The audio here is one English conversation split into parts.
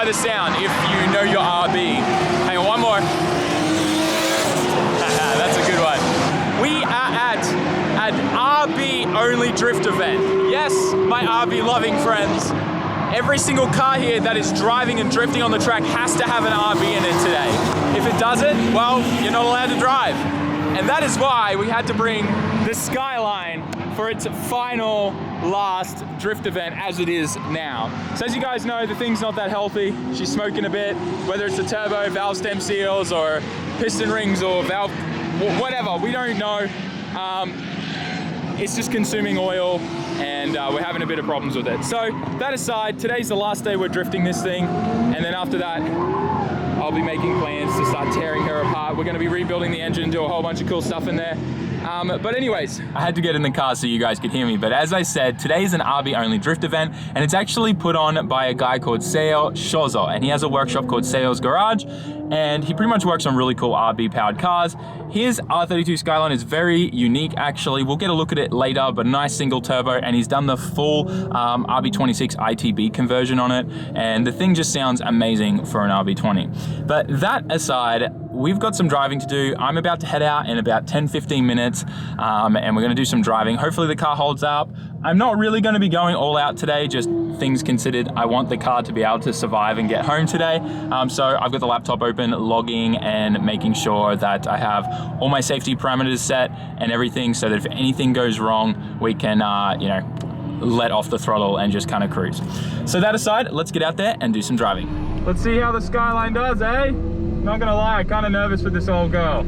better sound if you know your RB. Hang on, one more. That's a good one. We are at an RB only drift event. Yes, my RB loving friends. Every single car here that is driving and drifting on the track has to have an RB in it today. If it doesn't, well, you're not allowed to drive. And that is why we had to bring the Skyline for its final last drift event as it is now. So as you guys know, the thing's not that healthy. She's smoking a bit, whether it's the turbo, valve stem seals, or piston rings, or valve, whatever, we don't know. It's just consuming oil, and we're having a bit of problems with it. So that aside, today's the last day we're drifting this thing, and then after that, I'll be making plans to start tearing her apart. We're gonna be rebuilding the engine, do a whole bunch of cool stuff in there. But anyways, I had to get in the car so you guys could hear me. But as I said, today's an RB only drift event, and it's actually put on by a guy called Seo Shozo, and he has a workshop called Seo's Garage, and he pretty much works on really cool RB powered cars. His R32 Skyline is very unique, actually. We'll get a look at it later, but nice single turbo, and he's done the full RB26 ITB conversion on it, and the thing just sounds amazing for an RB20. But that aside, we've got some driving to do. I'm about to head out in about 10-15 minutes, and we're gonna do some driving. Hopefully the car holds up. I'm not really gonna be going all out today, just things considered. I want the car to be able to survive and get home today. So I've got the laptop open, logging and making sure that I have all my safety parameters set and everything, so that if anything goes wrong, we can, you know, let off the throttle and just kind of cruise. So that aside, let's get out there and do some driving. Let's see how the Skyline does, eh? Not gonna lie, I'm kind of nervous with this old girl.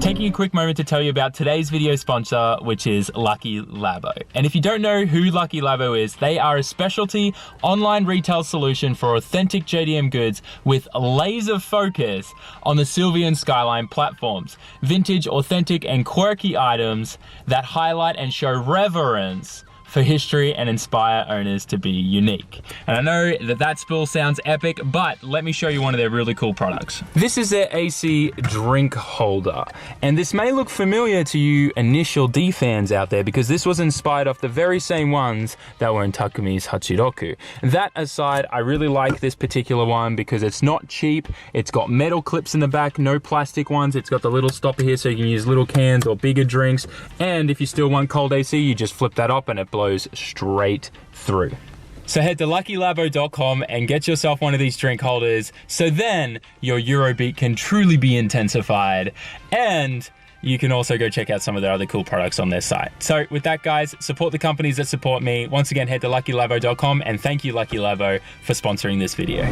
Taking a quick moment to tell you about today's video sponsor, which is Lucky Labo. And if you don't know who Lucky Labo is, they are a specialty online retail solution for authentic JDM goods with laser focus on the Sylvia and Skyline platforms. Vintage, authentic, and quirky items that highlight and show reverence for history and inspire owners to be unique. And I know that that spill sounds epic, but let me show you one of their really cool products. This is their AC drink holder. And this may look familiar to you initial D fans out there, because this was inspired off the very same ones that were in Takumi's Hachiroku. That aside, I really like this particular one because it's not cheap. It's got metal clips in the back, no plastic ones. It's got the little stopper here so you can use little cans or bigger drinks. And if you still want cold AC, you just flip that up and it blows straight through. So head to luckylabo.com and get yourself one of these drink holders, so then your Eurobeat can truly be intensified, and you can also go check out some of their other cool products on their site. So with that, guys, support the companies that support me. Once again, head to luckylabo.com, and thank you, Lucky Labo, for sponsoring this video.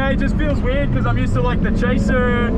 It just feels weird because I'm used to like the Chaser.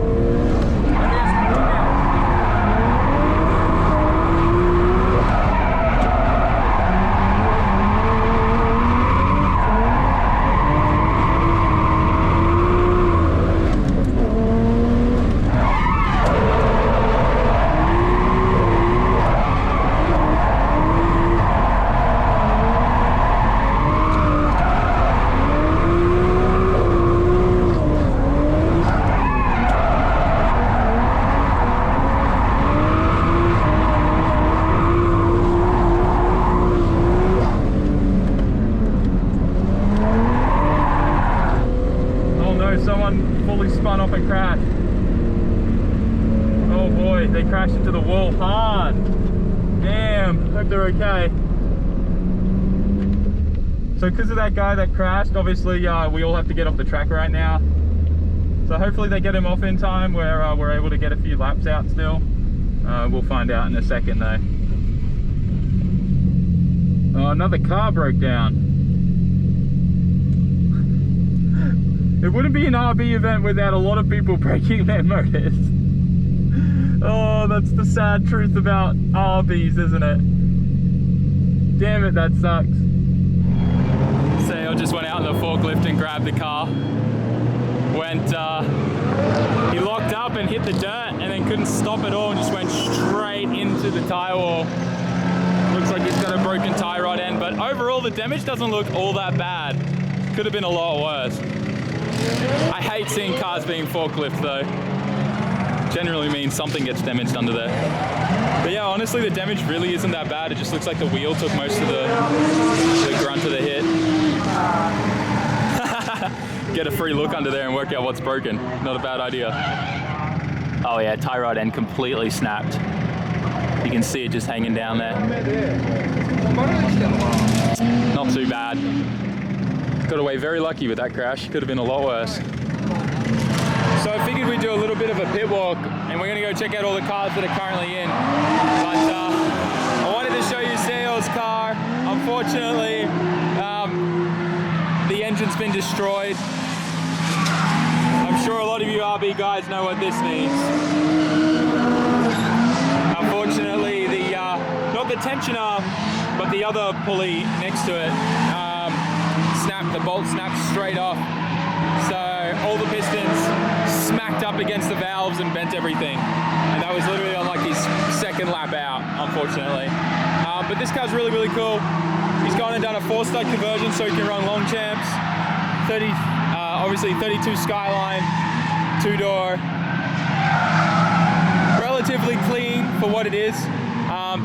Someone fully spun off and crashed. Oh boy, they crashed into the wall hard. Damn, hope they're okay. So because of that guy that crashed, obviously we all have to get off the track right now. So hopefully they get him off in time where we're able to get a few laps out still. We'll find out in a second though. Oh, another car broke down. It wouldn't be an RB event without a lot of people breaking their motors. Oh, that's the sad truth about RBs, isn't it? Damn it, that sucks. Sale just went out in the forklift and grabbed the car. He locked up and hit the dirt and then couldn't stop at all and just went straight into the tire wall. Looks like he's got a broken tie rod end, but overall the damage doesn't look all that bad. Could have been a lot worse. I hate seeing cars being forklift though. Generally means something gets damaged under there. But yeah, honestly the damage really isn't that bad. It just looks like the wheel took most of the grunt of the hit. Get a free look under there and work out what's broken. Not a bad idea. Oh yeah, tie rod end completely snapped. You can see it just hanging down there. Not too bad. Got away very lucky with that crash. Could have been a lot worse. So I figured we'd do a little bit of a pit walk and we're gonna go check out all the cars that are currently in. But I wanted to show you Seo's car. Unfortunately, the engine's been destroyed. I'm sure a lot of you RB guys know what this means. Unfortunately, not the tension arm, but the other pulley next to it snapped. The bolt snapped straight off. So all the pistons smacked up against the valves and bent everything. And that was literally on like his second lap out, unfortunately. But this car's really, really cool. He's gone and done a 4-stud conversion so he can run long champs. Obviously 32 Skyline, 2-door. Relatively clean for what it is.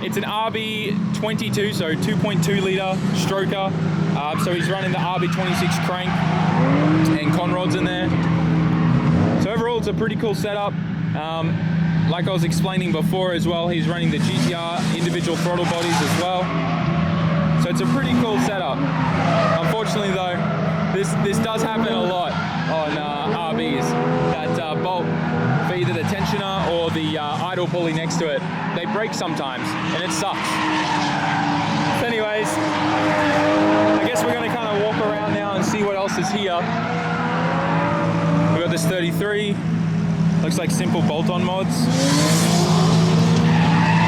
It's an RB22, so 2.2 litre stroker. So he's running the RB26 crank and con rods in there. So overall, it's a pretty cool setup. Like I was explaining before as well, he's running the GTR individual throttle bodies as well. So it's a pretty cool setup. Unfortunately though, this does happen a lot on RBs, that bolt for either the tensioner or the idle pulley next to it. They break sometimes and it sucks. So anyways, I guess we're gonna kind of walk around now and see what else is here. We got this 33, looks like simple bolt-on mods.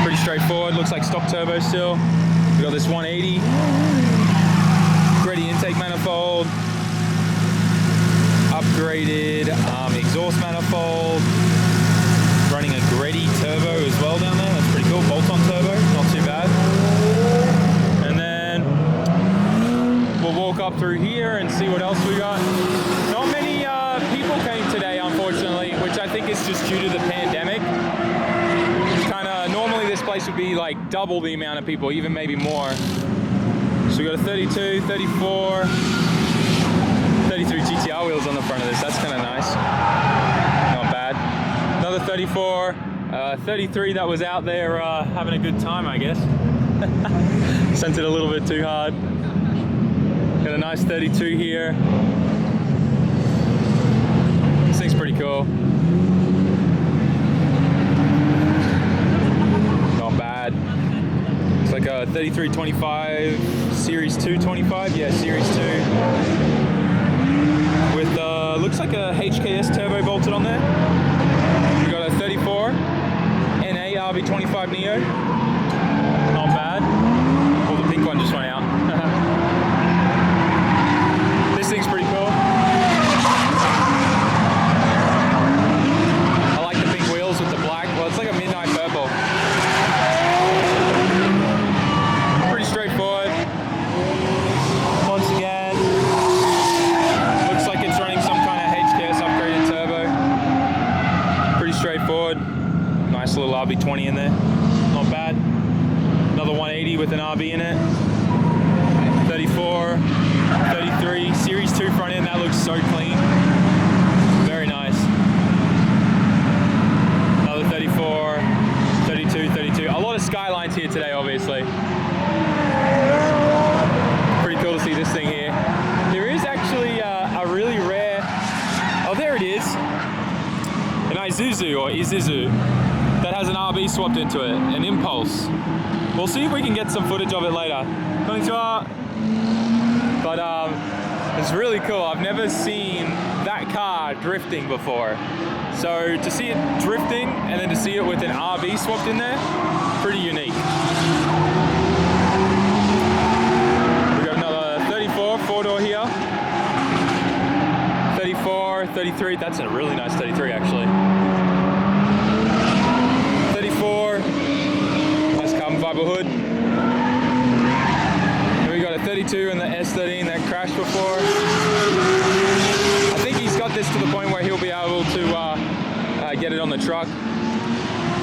Pretty straightforward, looks like stock turbo still. We got this 180, Greddy intake manifold, upgraded exhaust manifold, running a Greddy turbo as well down there. That's pretty cool. Bolt-on turbo, not too bad. And then we'll walk up through here and see what else we got. Not many people came today, unfortunately, which I think is just due to the pandemic. Normally this place would be like double the amount of people, even maybe more. So we got a 32, 34, 33 GTR wheels on the front of this. That's kind of nice. Not bad. Another 34, 33 that was out there having a good time, I guess. Sent it a little bit too hard. Got a nice 32 here. This thing's pretty cool. It's like a 3325 Series 2 25, yeah, Series 2. With looks like a HKS turbo bolted on there. We got a 34 NA RB25 Neo. Not bad. Oh, the pink one just went out. This thing's pretty cool. I like the pink wheels with the black. Well, it's like a midnight purple. Straightforward. Once again, looks like it's running some kind of HKS upgraded turbo. Pretty straightforward. Nice little RB20 in there. Not bad. Another 180 with an RB in it. 34, 33, Series 2 front end. That looks so clean. Very nice. Another 34, 32, 32. A lot of Skylines here today, obviously. Pretty cool to see this thing here. There is actually a really rare, oh there it is, an Isuzu or Isuzu that has an RB swapped into it, an Impulse. We'll see if we can get some footage of it later. Konnichiwa. But it's really cool. I've never seen that car drifting before. So to see it drifting and then to see it with an RB swapped in there, pretty unique. 4-door here. 34, 33, that's a really nice 33 actually. driver hood. And we got a 32 and the S13 that crashed before. I think he's got this to the point where he'll be able to get it on the truck.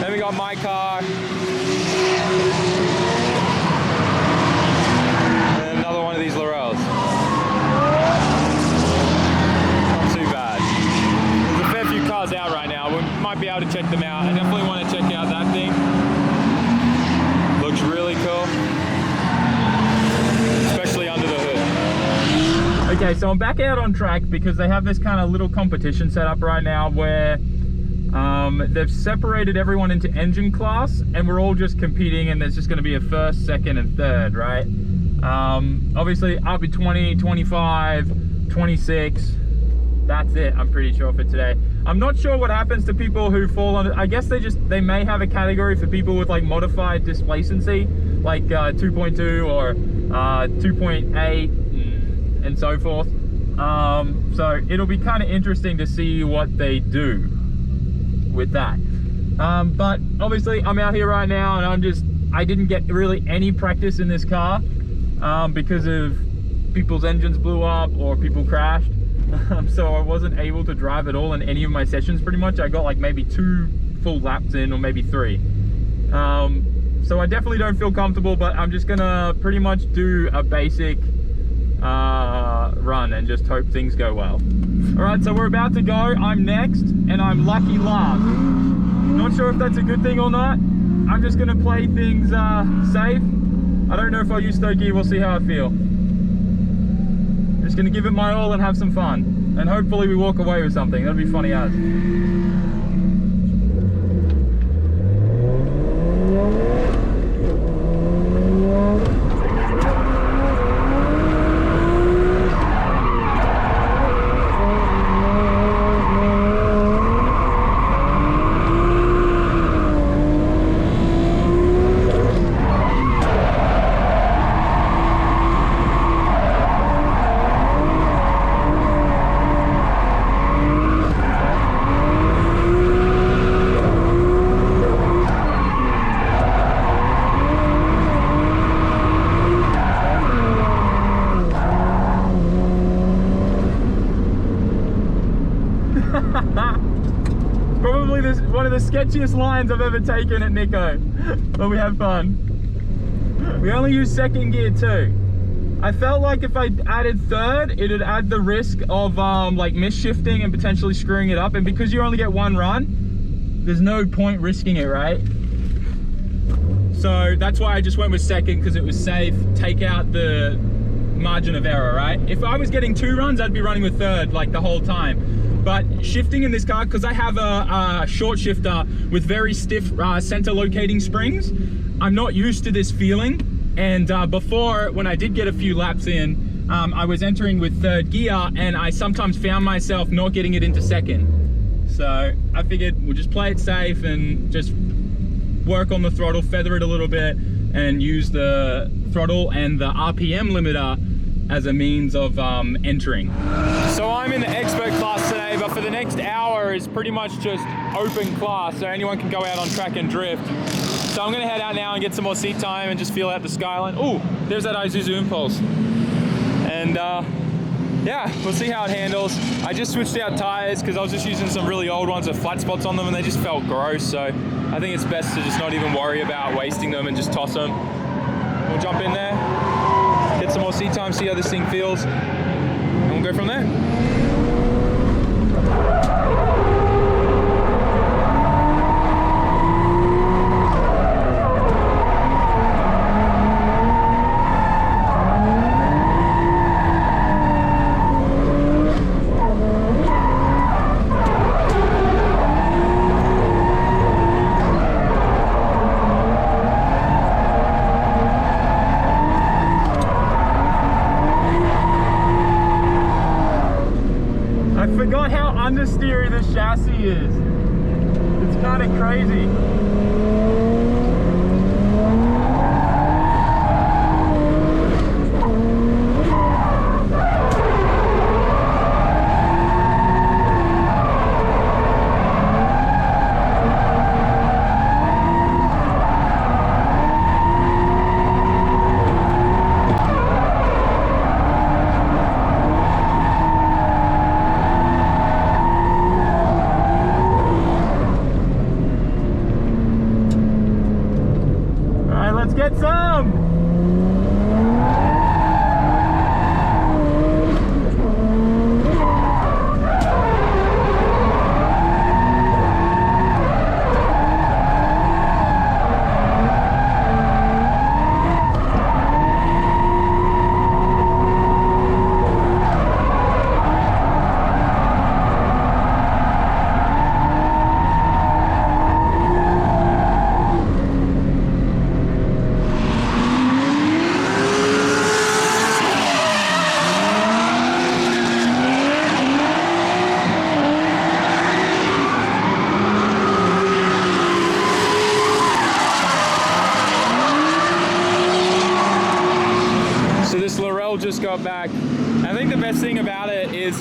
Then we got my car. And another one of these Lorels. Not too bad. There's a fair few cars out right now. We might be able to check them out. I definitely want to check out that thing. Looks really cool. Especially under the hood. Okay, so I'm back out on track because they have this kind of little competition set up right now where they've separated everyone into engine class and we're all just competing, and there's just going to be a first, second and third, right? Obviously RB 20, 25, 26, that's it, I'm pretty sure, for today. I'm not sure what happens to people who fall under, I guess they may have a category for people with like modified displacency, like 2.2 or 2.8 and so forth. So it'll be kind of interesting to see what they do with that. But obviously I'm out here right now and I didn't get really any practice in this car because of people's engines blew up or people crashed. So I wasn't able to drive at all in any of my sessions pretty much. I got like maybe 2 full laps in or maybe 3. So I definitely don't feel comfortable, but I'm just gonna pretty much do a basic run and just hope things go well. All right, so we're about to go. I'm next and I'm lucky last. Not sure if that's a good thing or not. I'm just gonna play things safe. I don't know if I'll use stow gear. We'll see how I feel. Just gonna give it my all and have some fun, and hopefully we walk away with something. That'd be funny as. Probably one of the sketchiest lines I've ever taken at Nikko, but we had fun. We only use second gear too. I felt like if I added third, it'd add the risk of like misshifting and potentially screwing it up, and because you only get one run, there's no point risking it, right? So that's why I just went with second, because it was safe, take out the margin of error, right? If I was getting 2 runs, I'd be running with third like the whole time. But shifting in this car, because I have a short shifter with very stiff center locating springs, I'm not used to this feeling. And before, when I did get a few laps in, I was entering with third gear and I sometimes found myself not getting it into second. So I figured we'll just play it safe and just work on the throttle, feather it a little bit, and use the throttle and the RPM limiter as a means of entering. So I'm in the expert class today, but for the next hour is pretty much just open class, so anyone can go out on track and drift. So I'm gonna head out now and get some more seat time and just feel out the skyline. Oh, there's that Isuzu Impulse. And yeah, we'll see how it handles. I just switched out tires because I was just using some really old ones with flat spots on them and they just felt gross. So I think it's best to just not even worry about wasting them and just toss them. We'll jump in there, get some more seat time, see how this thing feels, and we'll go from there. Forgot how understeery this chassis is. It's kind of crazy.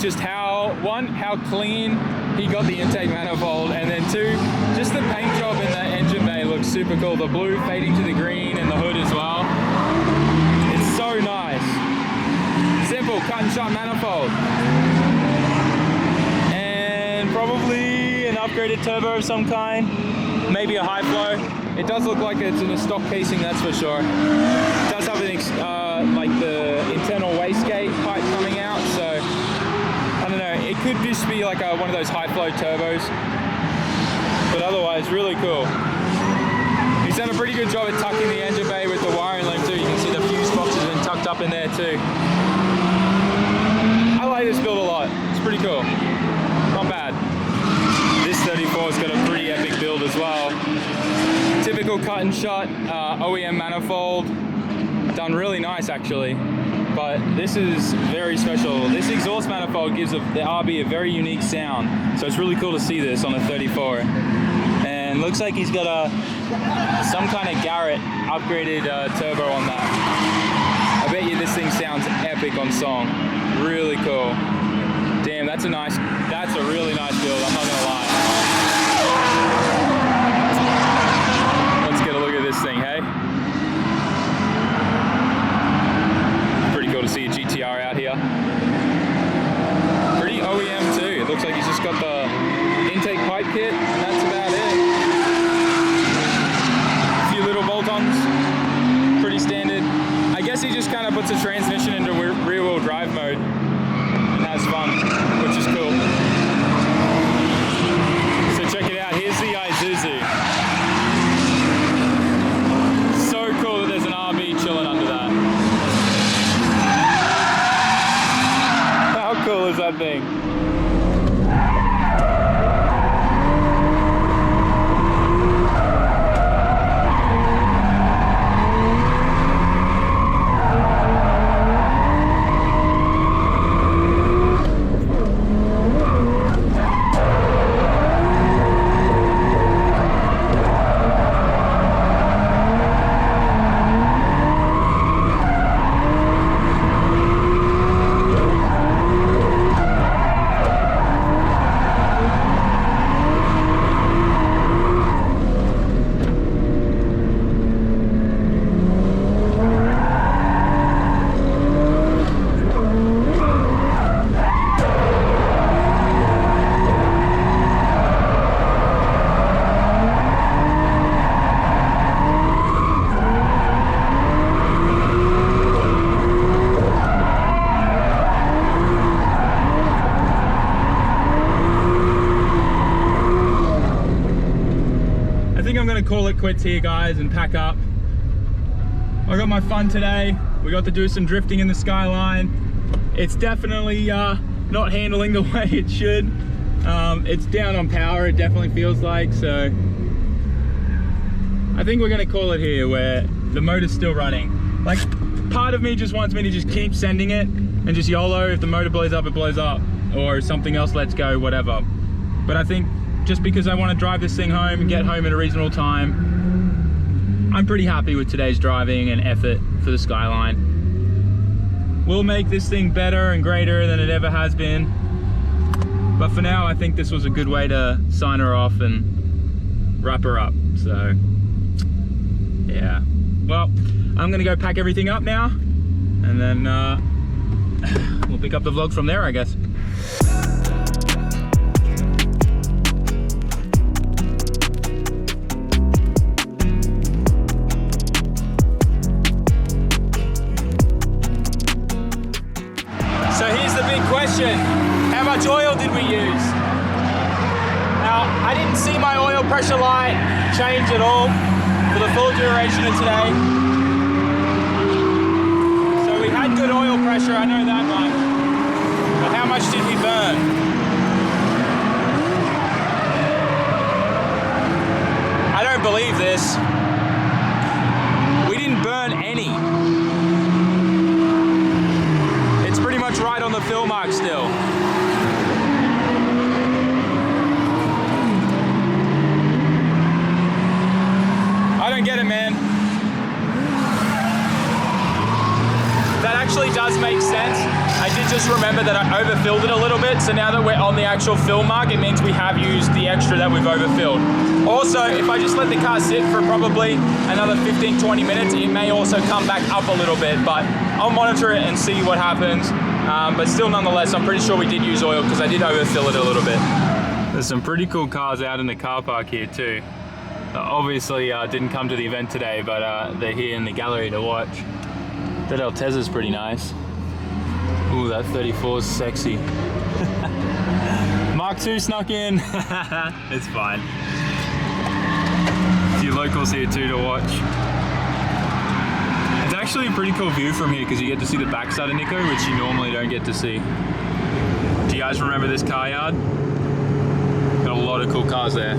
just how clean he got the intake manifold, and then 2, just the paint job in the engine bay looks super cool. The blue fading to the green and the hood as well. It's so nice. Simple cut and shot manifold. And probably an upgraded turbo of some kind, maybe a high flow. It does look like it's in a stock casing, that's for sure. It does have an like the internal wastegate pipe coming out, so I don't know. It could just be like one of those high flow turbos, but otherwise really cool. He's done a pretty good job at tucking the engine bay with the wiring loom too. You can see the fuse box has been tucked up in there too. I like this build a lot. It's pretty cool. Not bad. This 34's got a pretty epic build as well. Typical cut and shot OEM manifold, done really nice actually, but this is very special. This exhaust manifold gives the RB a very unique sound, so it's really cool to see this on a 34. And looks like he's got some kind of Garrett upgraded turbo on that. I bet you this thing sounds epic on song. Really cool. Damn, that's a really nice build, I'm not gonna lie. This thing, hey? Pretty cool to see a GTR out here. Pretty OEM too. It looks like he's just got the intake pipe kit, and that's about it. A few little bolt-ons, pretty standard. I guess he just kind of puts a transmission into rear-wheel drive mode and has fun, which is cool. So check it out. Here's the Isuzu. Chilling under that. How cool is that thing? Call it quits here, guys, and pack up. I got my fun today. We got to do some drifting in the skyline. It's definitely not handling the way it should. It's down on power, it definitely feels like, so I think we're gonna call it here, where the motor's still running. Like, part of me just wants me to just keep sending it and just YOLO. If the motor blows up, it blows up, or something else lets go, whatever. But I think just because I want to drive this thing home and get home at a reasonable time, I'm pretty happy with today's driving and effort for the Skyline. We'll make this thing better and greater than it ever has been. But for now, I think this was a good way to sign her off and wrap her up. So, yeah. Well, I'm gonna go pack everything up now, and then we'll pick up the vlog from there, I guess. So here's the big question. How much oil did we use? Now, I didn't see my oil pressure light change at all for the full duration of today. So we had good oil pressure, I know that much. But how much did we burn? I don't believe this. We didn't burn any. It's pretty much right on the fill mark still. I don't get it, man. That actually does make sense. I did just just remembered that I overfilled it a little bit, so now that we're on the actual fill mark, it means we have used the extra that we've overfilled. Also, if I just let the car sit for probably another 15-20 minutes, it may also come back up a little bit, but I'll monitor it and see what happens. But still, nonetheless, I'm pretty sure we did use oil because I did overfill it a little bit. There's some pretty cool cars out in the car park here too. Obviously didn't come to the event today, but they're here in the gallery to watch. That Alteza's pretty nice. Ooh, that 34 is sexy. Mark II snuck in. It's fine. A few locals here too to watch. It's actually a pretty cool view from here because you get to see the backside of Nikko, which you normally don't get to see. Do you guys remember this car yard? Got a lot of cool cars there.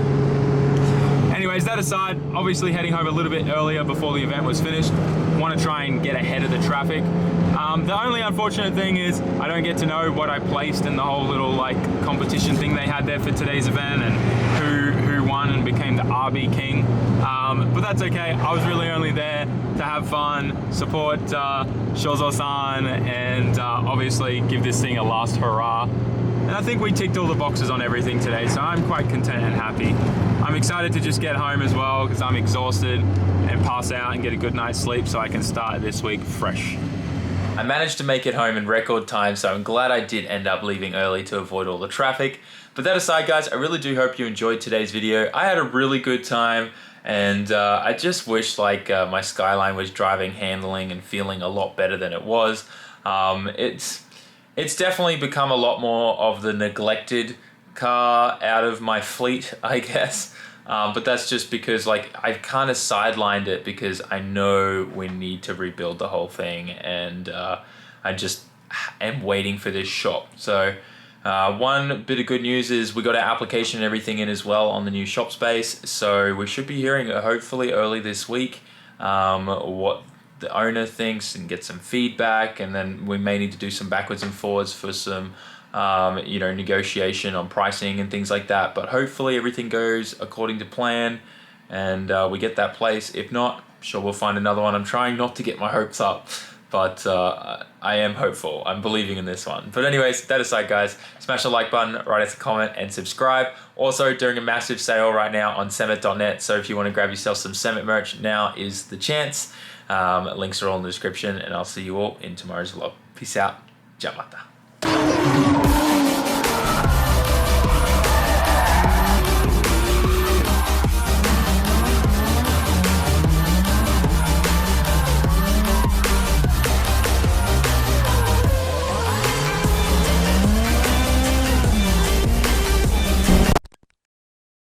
Anyways, that aside, obviously heading home a little bit earlier before the event was finished. Want to try and get ahead of the traffic. The only unfortunate thing is I don't get to know what I placed in the whole little like competition thing they had there for today's event and who won and became the RB king. But that's okay. I was really only there to have fun, support Shozo-san, and obviously give this thing a last hurrah. And I think we ticked all the boxes on everything today, so I'm quite content and happy. I'm excited to just get home as well because I'm exhausted and pass out and get a good night's sleep so I can start this week fresh. I managed to make it home in record time, so I'm glad I did end up leaving early to avoid all the traffic. But that aside, guys, I really do hope you enjoyed today's video. I had a really good time, and I just wish like my Skyline was driving, handling, and feeling a lot better than it was. It's definitely become a lot more of the neglected car out of my fleet, I guess. But that's just because like I've kind of sidelined it because I know we need to rebuild the whole thing, and I just am waiting for this shop. So one bit of good news is we got our application and everything in as well on the new shop space. So we should be hearing hopefully early this week what the owner thinks and get some feedback, and then we may need to do some backwards and forwards for some negotiation on pricing and things like that. But hopefully everything goes according to plan and we get that place. If not, I'm sure we'll find another one. I'm trying not to get my hopes up, but I am hopeful. I'm believing in this one. But anyways, that aside, guys, smash the like button, write us a comment, and subscribe. Also, doing a massive sale right now on SAMMIT.net, so if you want to grab yourself some SAMMIT merch, now is the chance. Links are all in the description, and I'll see you all in tomorrow's vlog. Peace out. Ciao, mata.